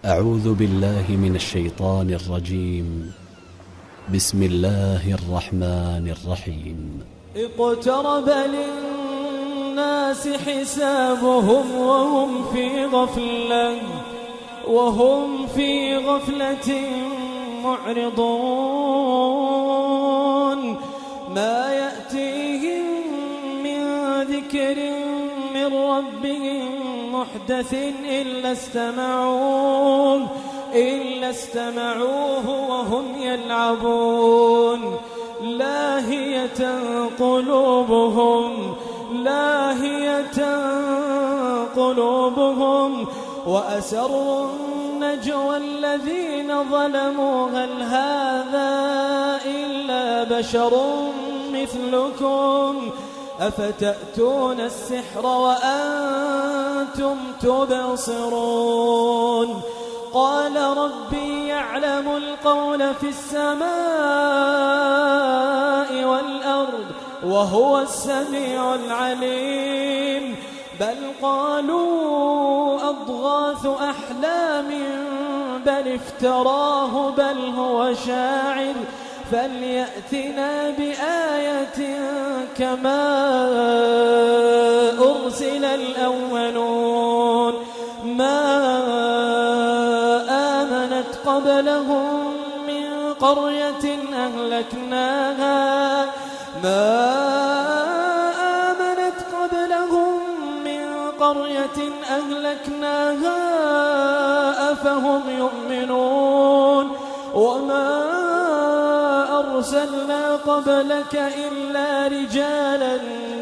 أعوذ بالله من الشيطان الرجيم. بسم الله الرحمن الرحيم. اقترب للناس حسابهم وهم في غفلة معرضون. ما يأتيهم من ذكر من ربهم محدث إلا استمعوه وهم يلعبون. لاهية قلوبهم وأسروا النجوى الذين ظلموا هل هذا إلا بشر مثلكم أفتأتون السحر وأنتم تبصرون. قال ربي يعلم القول في السماء والأرض وهو السميع العليم. بل قالوا أضغاث أحلام بل افتراه بل هو شاعر فليأتنا بآية كما أرسل الأولون. ما آمنت قبلهم من قرية أهلكناها أفهم يؤمنون. وما أرسلنا قبلك إلا رجالا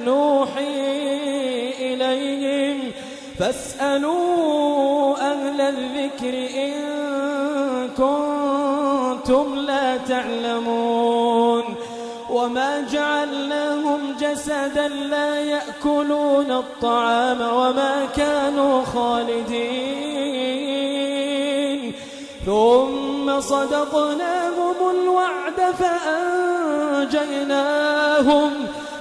نوحي إليهم فاسألوا أهل الذكر إن كنتم لا تعلمون. وما جعلناهم جسدا لا يأكلون الطعام وما كانوا خالدين. ثم صدقناهم الوعد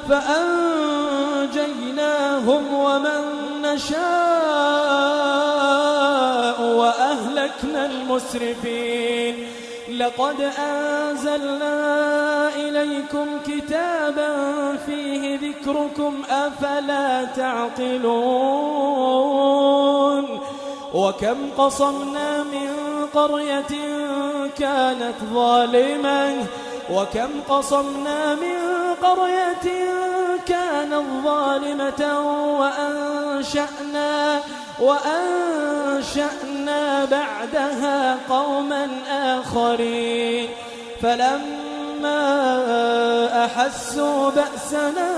فأنجيناهم ومن نشاء وأهلكنا المسرفين. لقد أنزلنا إليكم كتابا فيه ذكركم أفلا تعقلون. وكم قصمنا من قرية كانت ظالمة وأنشأنا بعدها قوما آخرين. فلما أحسوا بأسنا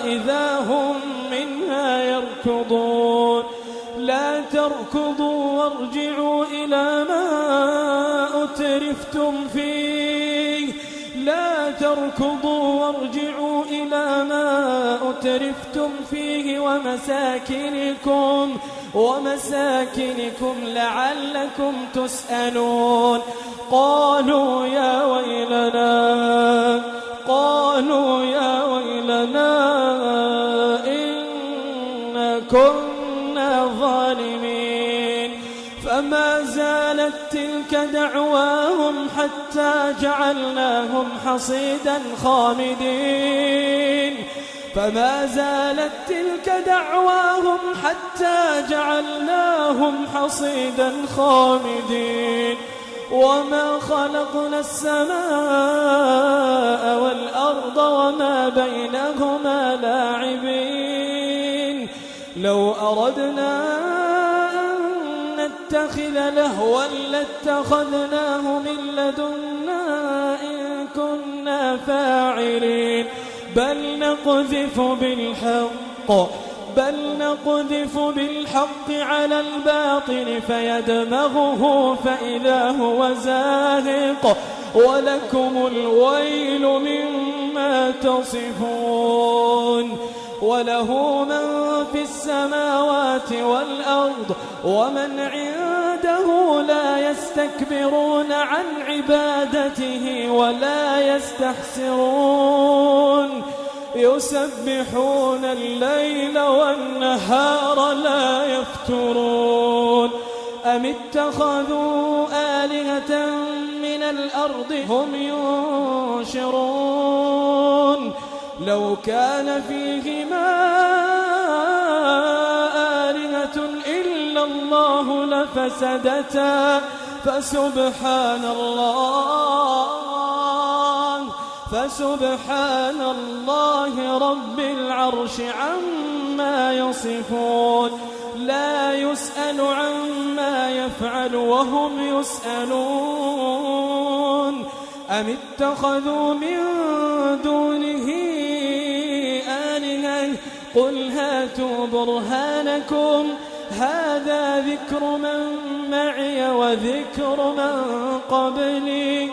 إذا هم منها يركضون. لا تركضوا وارجعوا إلى ما أترفتم فيه ومساكنكم لعلكم تسألون. قالوا يا ويلنا إنا كنا ظالمين. فما زالت تلك دعواهم حتى جعلناهم حصيدا خامدين. وما خلقنا السماء والأرض وما بينهما لاعبين. لو أردنا أن نتخذ لهوا لاتخذناه من لدنا إن كنا فاعلين. بل نقذف بالحق على الباطل فيدمغه فإذا هو زاهق ولكم الويل مما تصفون. وله من في السماوات والأرض ومن عنده لا يستكبرون عن عبادته ولا يستحسرون. يسبحون الليل والنهار لا يفترون. أم اتخذوا آلهة من الأرض هم ينشرون لو كان فيهما آلهة إلا الله لفسدتا فسبحان الله رب العرش عما يصفون لا يسأل عما يفعل وهم يسألون أم اتخذوا من دونه آلهة قل هاتوا برهانكم هذا ذكر من معي وذكر من قبلي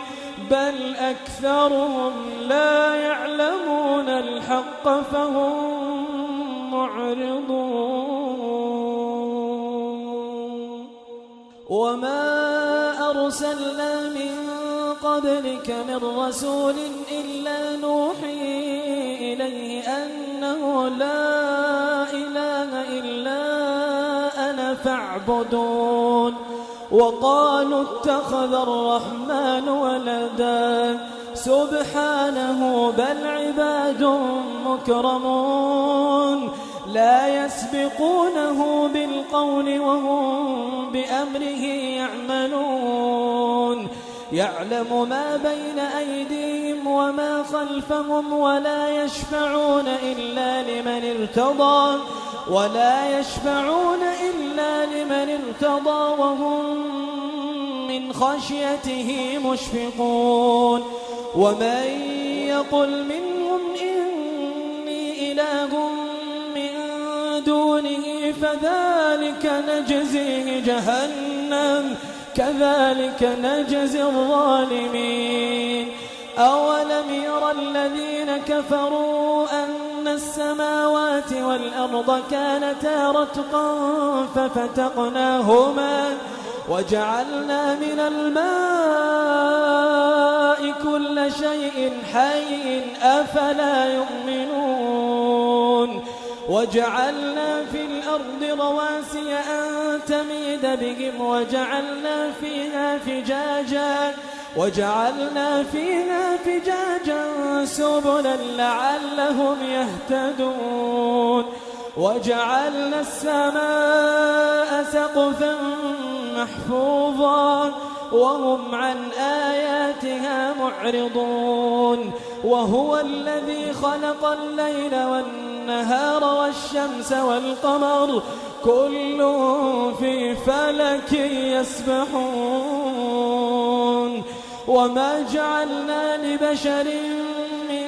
بل أكثرهم لا يعلمون الحق فهم معرضون وما أرسلنا من قبلك من رسول إلا نوحي إليه أنه لا إله إلا أنا فاعبدون وقالوا اتخذ الرحمن ولدا سبحانه بل عباد مكرمون لا يسبقونه بالقول وهم بأمره يعملون يعلم ما بين أيديهم وما خلفهم ولا يشفعون إلا لمن ارتضى وهم من خشيته مشفقون ومن يقل منهم إني إله من دونه فذلك نجزيه جهنم كذلك نجزي الظالمين أولم يرى الذين كفروا أن السماوات والأرض كانتا رتقا ففتقناهما وجعلنا من الماء كل شيء حي أفلا يؤمنون وجعلنا في الأرض رواسي أن تميد بهم وجعلنا فيها فجاجا سبلا لعلهم يهتدون وجعلنا السماء سقفا محفوظا وهم عن آياتها معرضون وهو الذي خلق الليل والنهار والشمس والقمر كل في فلك يسبحون وما جعلنا لبشر من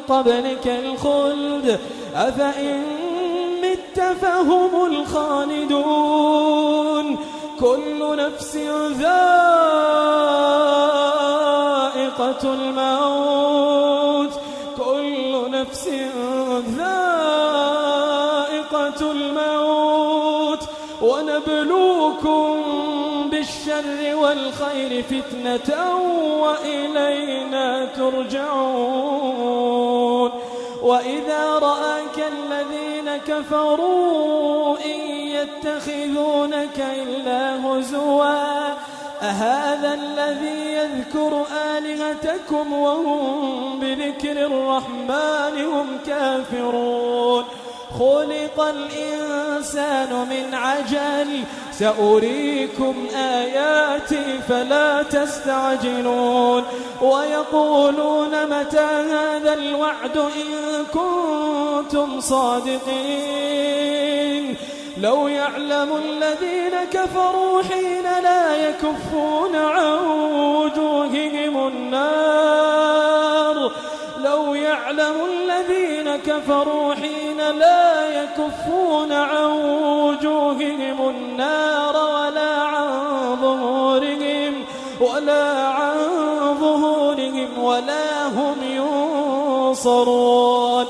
قبلك الخلد أفإن مت فهم الخالدون كل نفس ذائقة الموت ونبلوكم بالشر والخير فتنة وإلينا ترجعون وإذا رآك الذين كفروا إن يتخذونك إلا هزوا أهذا الذي يذكر آلهتكم وهم بذكر الرحمن هم كافرون خلق الإنسان من عجل سأريكم آياتي فلا تستعجلون ويقولون متى هذا الوعد إن كنتم صادقين لو يعلم الذين كفروا حين لا يكفون عن وجوههم النار لو يعلم الذين كفروا حين لا يكفون عن وجوههم النار ولا هم ينصرون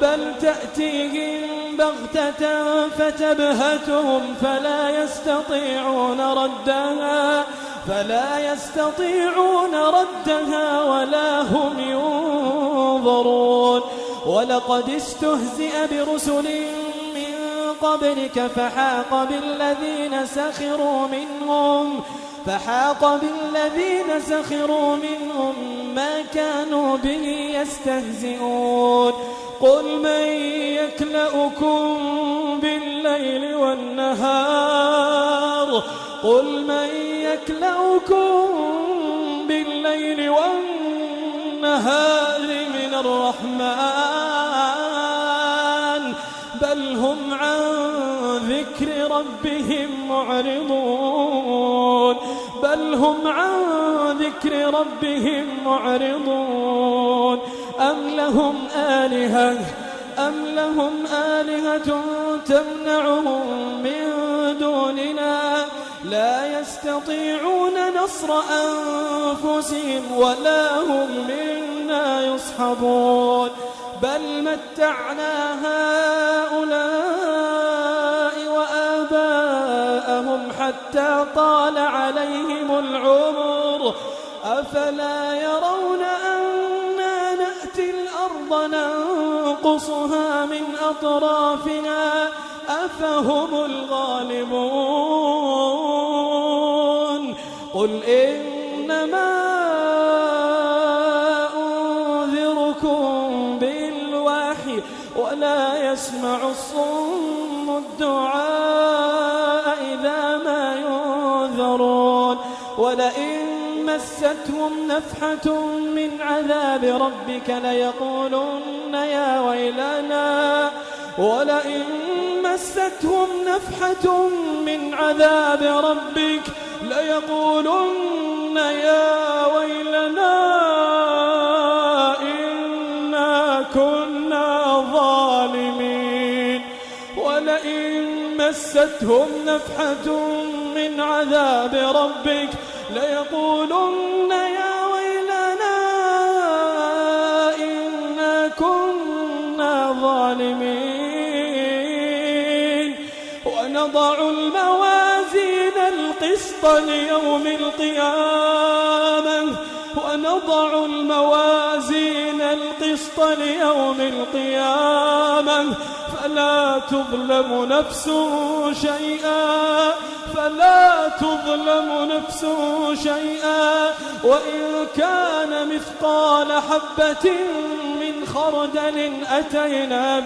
بل تأتيهم بغتة فتبهتهم فلا يستطيعون ردها ولا هم ينظرون ولقد استهزئ برسل من قبلك فحاق بالذين سخروا منهم ما كانوا به يستهزئون قل من يكلؤكم بالليل والنهار من الرحمن بل هم عن ذكر ربهم معرضون أم لهم آلهة تمنعهم من دوننا لا يستطيعون نصر أنفسهم ولا هم منا يصحبون بل متعنا هؤلاء وآباءهم حتى طال عليهم العمر أفلا يرون أنا نأتي الأرض ننقصها من أطرافها أفهم الغالبون قل إنما أنذركم بالوحي ولا يسمع الصم الدعاء إذا ما ينذرون ولئن مستهم نفحة من عذاب ربك ليقولن يا ويلنا إنا كنا ظالمين ولئن مستهم نفحة من عذاب ربك ليقولن يا ويلنا إنا كنا ظالمين ونضع الموازين القسط ليوم القيامة فلا تظلم نفس شيئا وإن كان مثقال حبة من خردل أتينا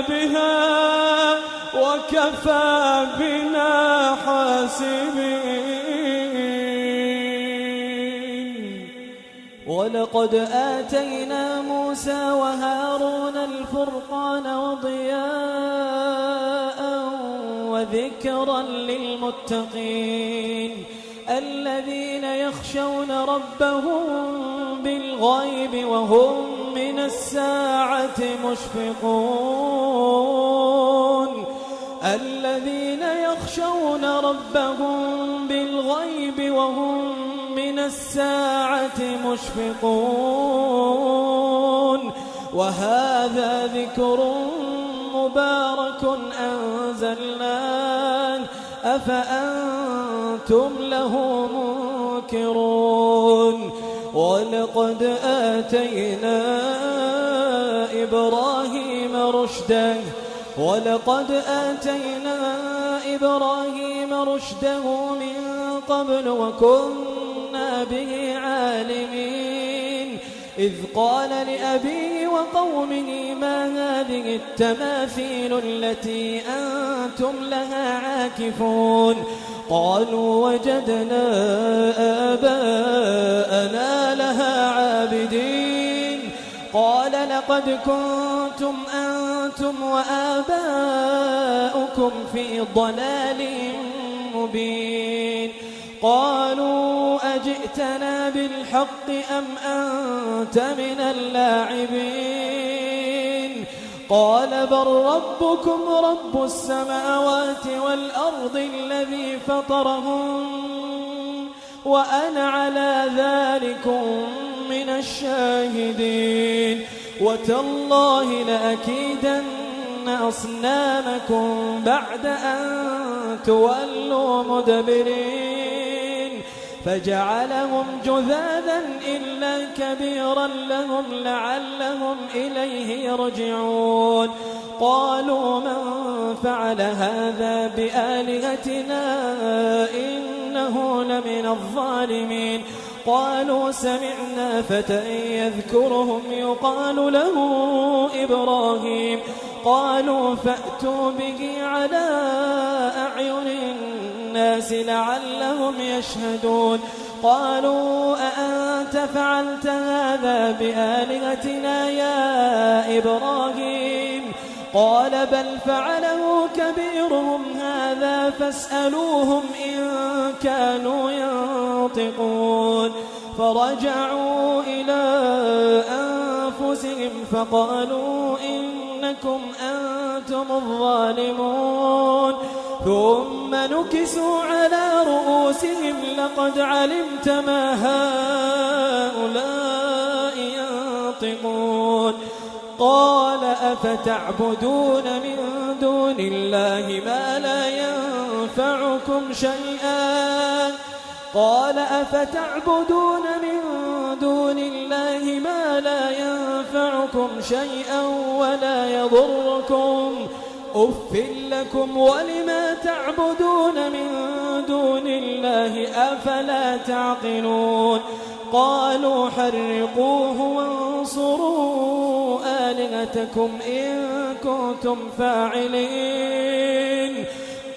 بها وكفى بنا حاسبين ولقد آتينا موسى وهارون الفرقان وضياء وذكرا للمتقين الذين يخشون ربهم بالغيب وهم من الساعة مشفقون وهذا ذكر مبارك أنزلناه أفأنتم له منكرون ولقد آتينا إبراهيم رشده من قبل وكنا به عالمين إذ قال لأبيه وقومه ما هذه التماثيل التي أنتم لها عاكفون قالوا وجدنا آباءنا لها عابدين قال لقد كنتم أنتم وآباؤكم في ضلال مبين قالوا أجئتنا بالحق أم أنت من اللاعبين قال بل ربكم رب السماوات والأرض الذي فطرهم وأنا على ذلكم من الشاهدين وتالله لأكيدن أصنامكم بعد أن تولوا مدبرين فجعلهم جذاذا إلا كبيرا لهم لعلهم إليه يرجعون قالوا من فعل هذا بآلهتنا إنه لمن الظالمين قالوا سمعنا فتى يذكرهم يقال له إبراهيم قالوا فأتوا به على أعين الناس لعلهم يشهدون قالوا أأنت فعلت هذا بآلهتنا يا إبراهيم قال بل فعله كبيرهم هذا فاسألوهم إن كانوا ينطقون فرجعوا إلى أنفسهم فقالوا إنكم أنتم الظالمون ثم نكسوا على رؤوسهم لقد علمت ما هؤلاء ينطقون قال أفتعبدون من دون الله ما لا ينفعكم شيئا قال أفتعبدون من دون الله ما لا ينفعكم شيئا ولا يضركم أف لكم ولما تعبدون من دون الله أفلا تعقلون قالوا حرقوه وانصروا آلهتكم إن كنتم فاعلين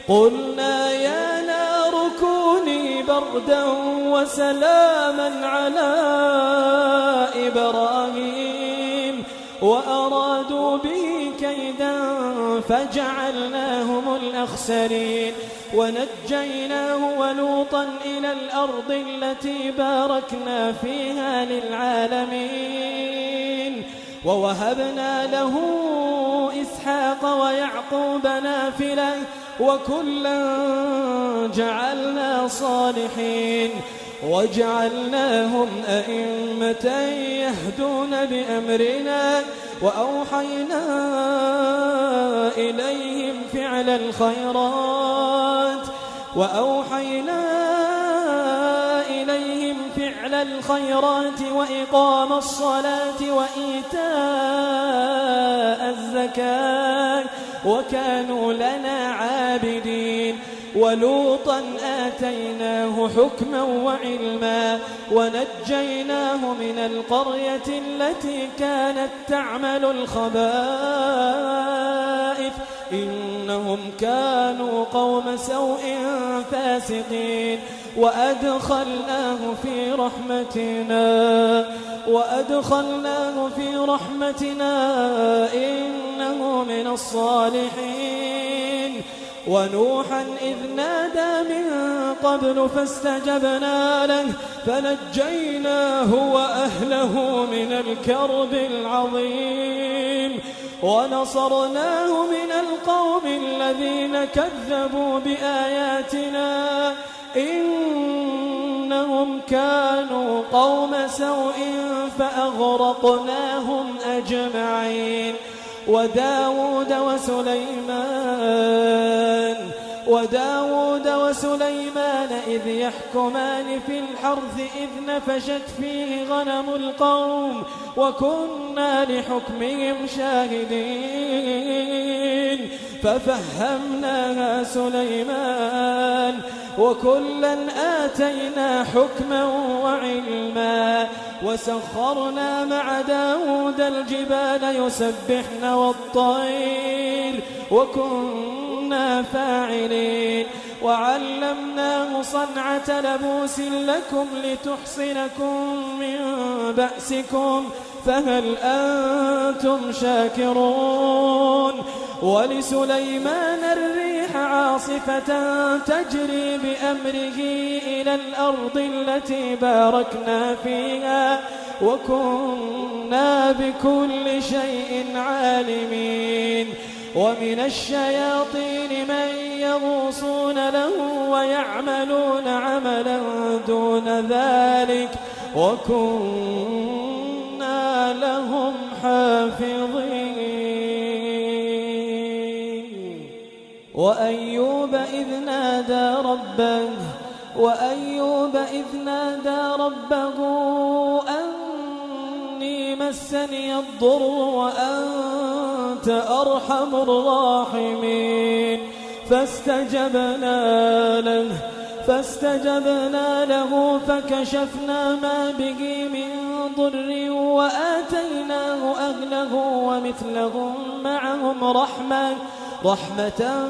قلنا يا نار كوني بردا وسلاما على إبراهيم وأرادوا به كيدا فجعلناهم الأخسرين ونجيناه ولوطا إلى الأرض التي باركنا فيها للعالمين ووهبنا له إسحاق ويعقوب نافلة وكلا جعلنا صالحين وجعلناهم أئمة يهدون بأمرنا وأوحينا إليهم فعل الخيرات وإقام الصلاة وإيتاء الزكاة وكانوا لنا عابدين ولوطا آتيناه حكما وعلما ونجيناه من القرية التي كانت تعمل الخبائث إنهم كانوا قوم سوء فاسقين وأدخلناه في رحمتنا إنه من الصالحين ونوحا إذ نادى من قبل فاستجبنا له فنجيناه وأهله من الكرب العظيم ونصرناه من القوم الذين كذبوا بآياتنا إنهم كانوا قوم سوء فأغرقناهم أجمعين وداود وسليمان إذ يحكمان في الحرث إذ نفشت فيه غنم القوم وكنا لحكمهم شاهدين ففهمناها سليمان وكلا آتينا حكما وعلما وسخرنا مع داود الجبال يسبحن والطير وكنا فاعلين وعلمناه صنعة لبوس لكم لتحصنكم من بأسكم فهل أنتم شاكرون ولسليمان الريح عاصفة تجري بأمره إلى الأرض التي باركنا فيها وكنا بكل شيء عالمين ومن الشياطين من يغوصون له ويعملون عملا دون ذلك وكنا لهم حافظين وأيوب إذ نادى ربه وأيوب إذ نادى ربه أني مسني الضر وأنت أرحم الراحمين فاستجبنا له فكشفنا ما به من ضر وآتيناه أهله ومثلهم معهم رحمة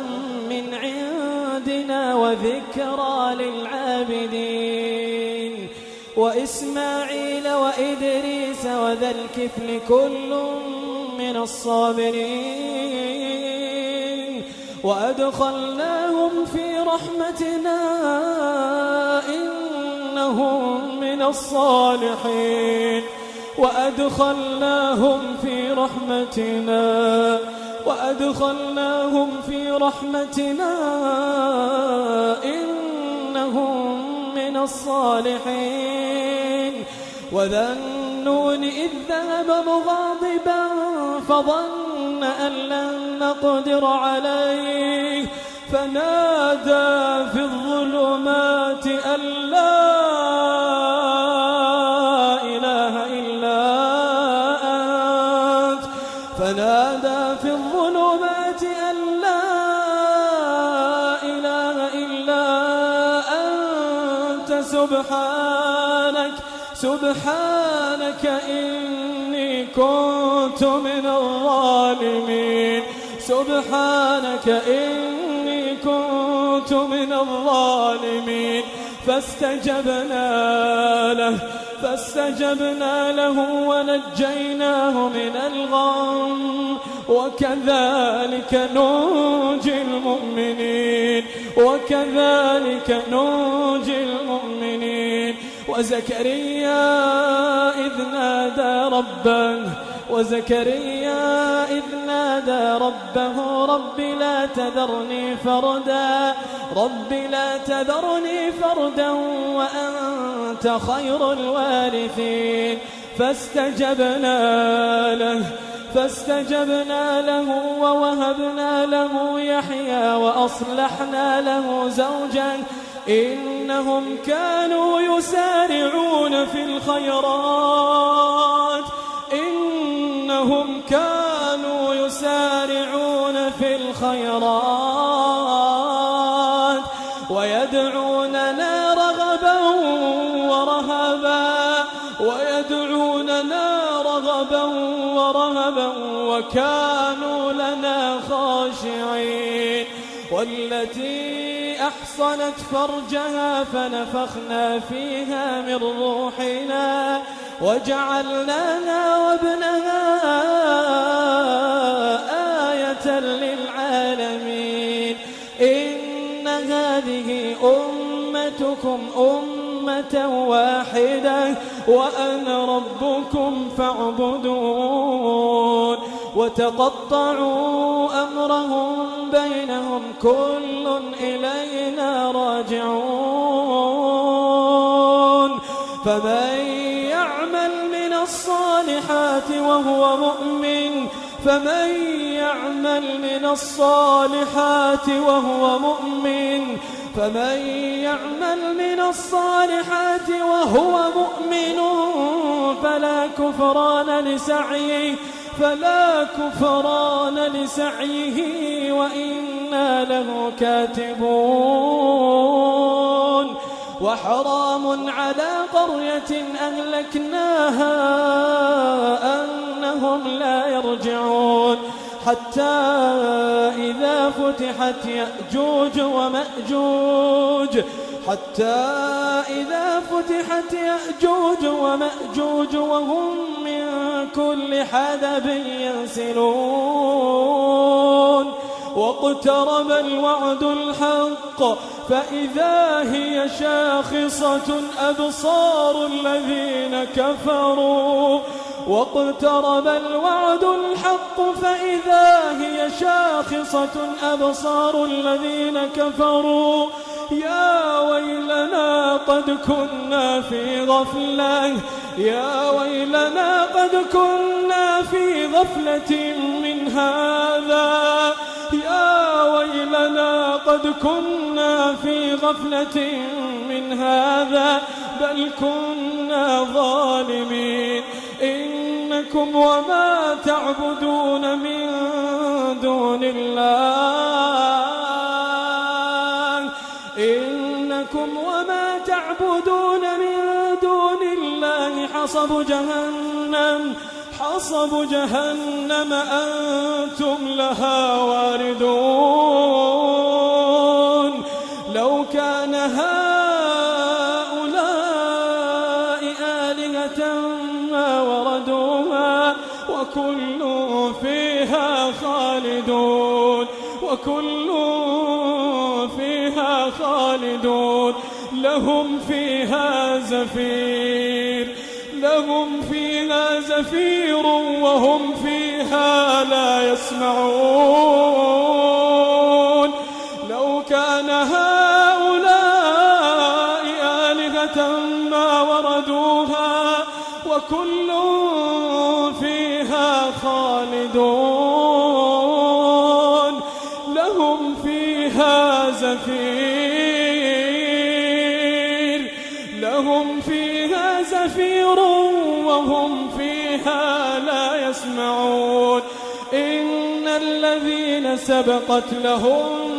من عندنا وذكرى للعابدين وإسماعيل وإدريس وذا الكفل كل من الصابرين وأدخلناهم في رحمتنا إنهم من الصالحين وأدخلناهم في رحمتنا إنهم من الصالحين وذا النون إذ ذهب مغاضبا فظن أن لن نقدر عليه فنادى في الظلمات أن لا إله إلا أنت سبحانك إني كنت من الظالمين فاستجبنا له ونجيناه من الغم وكذلك ننجي المؤمنين وزكريا إذ نادى ربه رب لا تذرني فردا وأنت خير الوارثين فاستجبنا له ووهبنا له يحيى وأصلحنا له زوجا إنهم كانوا يسارعون في الخيرات ويدعوننا رغبا ورهبا وكانوا لنا خاشعين والتي أحصنت فرجها فنفخنا فيها من روحنا وجعلناها وابنها آية للعالمين إن هذه أمتكم أمة واحدة وأنا ربكم فاعبدون وتقطعوا أمرهم بينهم كل إلينا راجعون فمن يعمل من الصالحات وهو مؤمن فلا كفران لسعيه وإنا له كاتبون وحرام على قرية أهلكناها أنهم لا يرجعون حتى إذا فتحت يأجوج ومأجوج وهم من كل حدب ينسلون واقترب الوعد الحق فإذا هي شاخصة أبصار الذين كفروا يا ويلنا قد كنا في غفلة من من هذا بل كنا ظالمين. إنكم وما تعبدون من دون الله حصب جهنم أنتم لها واردون. لو كان هؤلاء آلهة ما وردوها وكل فيها خالدون لهم فيها زفير وهم فيها لا يسمعون. لو كان هؤلاء آلهة ما وردوها وكل فيها خالدون لهم فيها زفير وهم فيها لا يسمعون. إن الذين سبقت لهم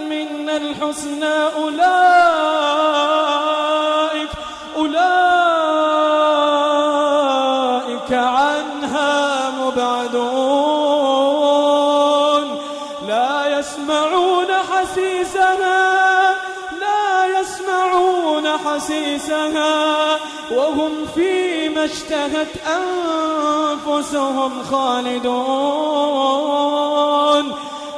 من الحسنى أولئك عنها مبعدون. لا يسمعون حسيسها وهم فيما اشتهت أنفسهم خالدون.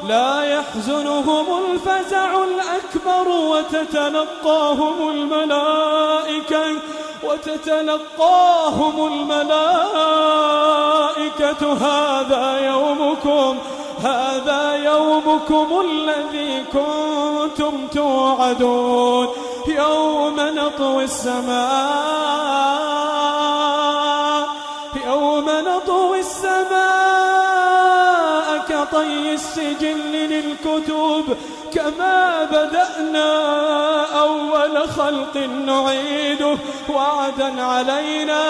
لا يحزنهم الفزع الأكبر وتتلقاهم الملائكة هذا يومكم الذي كنتم توعدون. يوم نطوي السماء كطي السجل للكتب كما بدأنا أول خلق نعيده وعدا علينا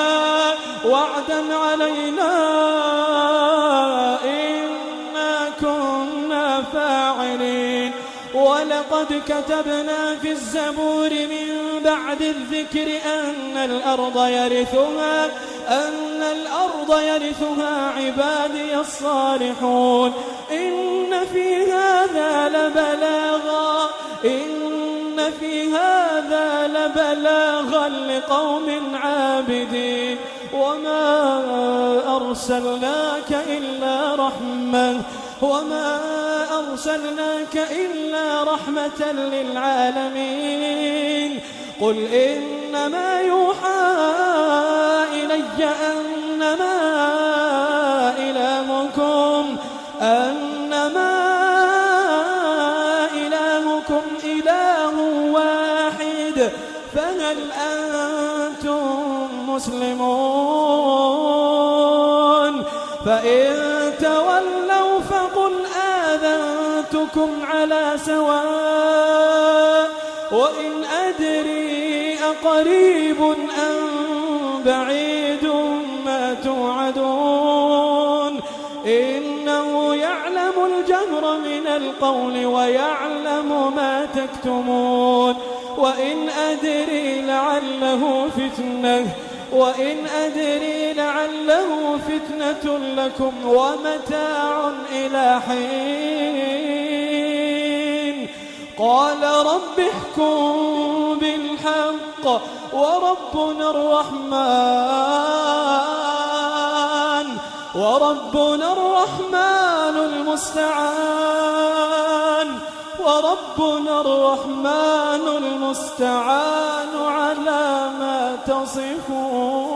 إنا كنا فاعلين. ولقد كتبنا في الزبور من بعد الذكر أن الأرض يرثها عبادي الصالحون. إن في هذا لبلاغا لقوم عابدين. وما أرسلناك إلا رحمة للعالمين. قل إنما يوحى إلي أنما إلهكم إله واحد فهل أنتم مسلمون؟ فإن تولوا فقل آذنتكم على سواء. وإن أدري أقريب أم بعيد ما توعدون إنه يعلم الجهر من القول ويعلم ما تكتمون. وإن أدري لعله فتنة لكم ومتاع إلى حين. قال رب احكم بالحق وربنا الرحمن المستعان على ما تصفون.